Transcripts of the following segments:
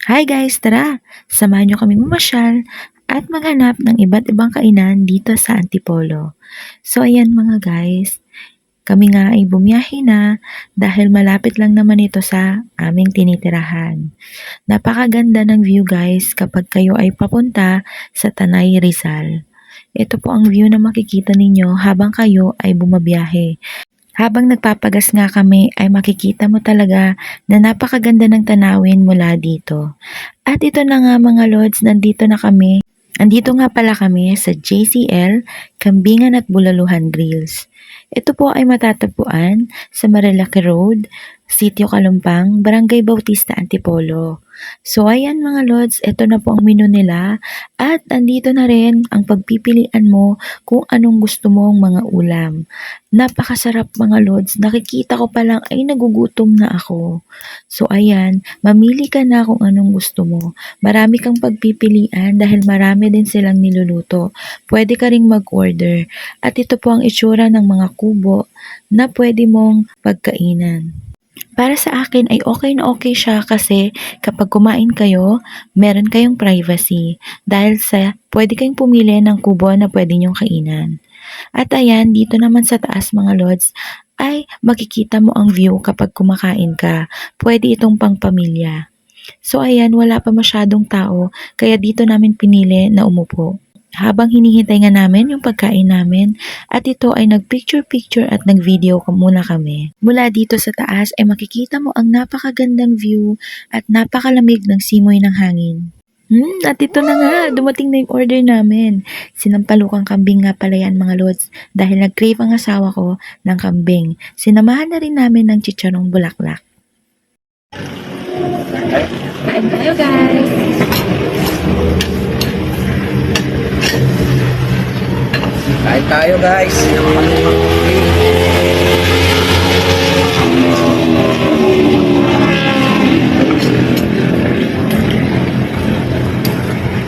Hi guys, tara! Samahan niyo kami mamasyal at maghanap ng iba't ibang kainan dito sa Antipolo. So ayan mga guys, kami nga ay bumiyahe na dahil malapit lang naman ito sa aming tinitirahan. Napakaganda ng view guys kapag kayo ay papunta sa Tanay Rizal. Ito po ang view na makikita ninyo habang kayo ay bumabiyahe. Habang nagpapagas nga kami ay makikita mo talaga na napakaganda ng tanawin mula dito. At ito na nga mga lods, nandito na kami. Andito nga pala kami sa JCL, Kambingan at Bulaluhan Grills. Ito po ay matatagpuan sa Marilaki Road, Sitio Kalumpang, Barangay Bautista, Antipolo. So ayan mga lods, ito na po ang menu nila at andito na rin ang pagpipilian mo kung anong gusto mong mga ulam. Napakasarap mga lods, nakikita ko pa lang ay nagugutom na ako. So ayan, mamili ka na kung anong gusto mo. Marami kang pagpipilian dahil marami din silang niluluto. Pwede ka ring mag-order. At ito po ang itsura ng mga kubo na pwede mong pagkainan. Para sa akin ay okay na okay siya kasi kapag kumain kayo, meron kayong privacy dahil sa pwede kayong pumili ng kubo na pwede nyong kainan. At ayan, dito naman sa taas mga lods ay makikita mo ang view kapag kumakain ka. Pwede itong pangpamilya. So ayan, wala pa masyadong tao kaya dito namin pinili na umupo. Habang hinihintay nga namin yung pagkain namin at ito ay nag-picture-picture at nag-video muna kami. Mula dito sa taas ay makikita mo ang napakagandang view at napakalamig ng simoy ng hangin. At ito na nga, dumating na yung order namin. Sinampalukang kambing nga pala yan mga lods dahil nag-crave ang asawa ko ng kambing. Sinamahan na rin namin ng chicharong bulaklak. Kain tayo guys! Kain tayo guys.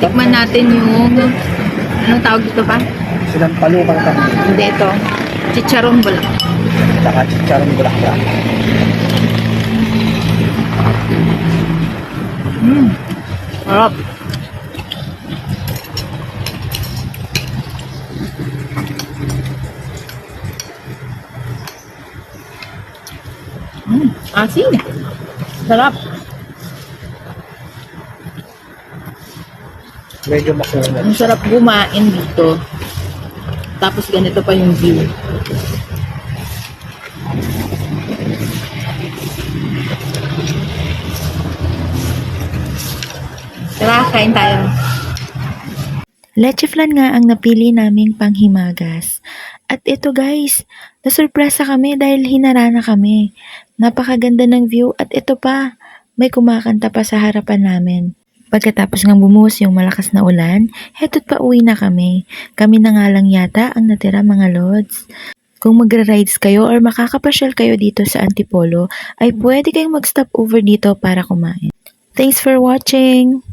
Tikman natin yung, anong tawag dito pa? Sinampalukang kami. Hindi ito, chicharong bulaklak. Saka chicharong bulaklak. Sarap. Asin. Sarap. Medyo makunan. Ang sarap kumain dito. Tapos ganito pa yung view. Tara, kain tayo. Leche flan nga ang napili naming panghimagas. At ito guys, nasurpresa kami dahil hinarana kami. Napakaganda ng view at ito pa, may kumakanta pa sa harapan namin. Pagkatapos ng bumuhos yung malakas na ulan, heto't pa uwi na kami. Kami na nga lang yata ang natira mga lods. Kung magra-rides kayo or makakapasyal kayo dito sa Antipolo, ay pwede kayong mag-stop over dito para kumain. Thanks for watching!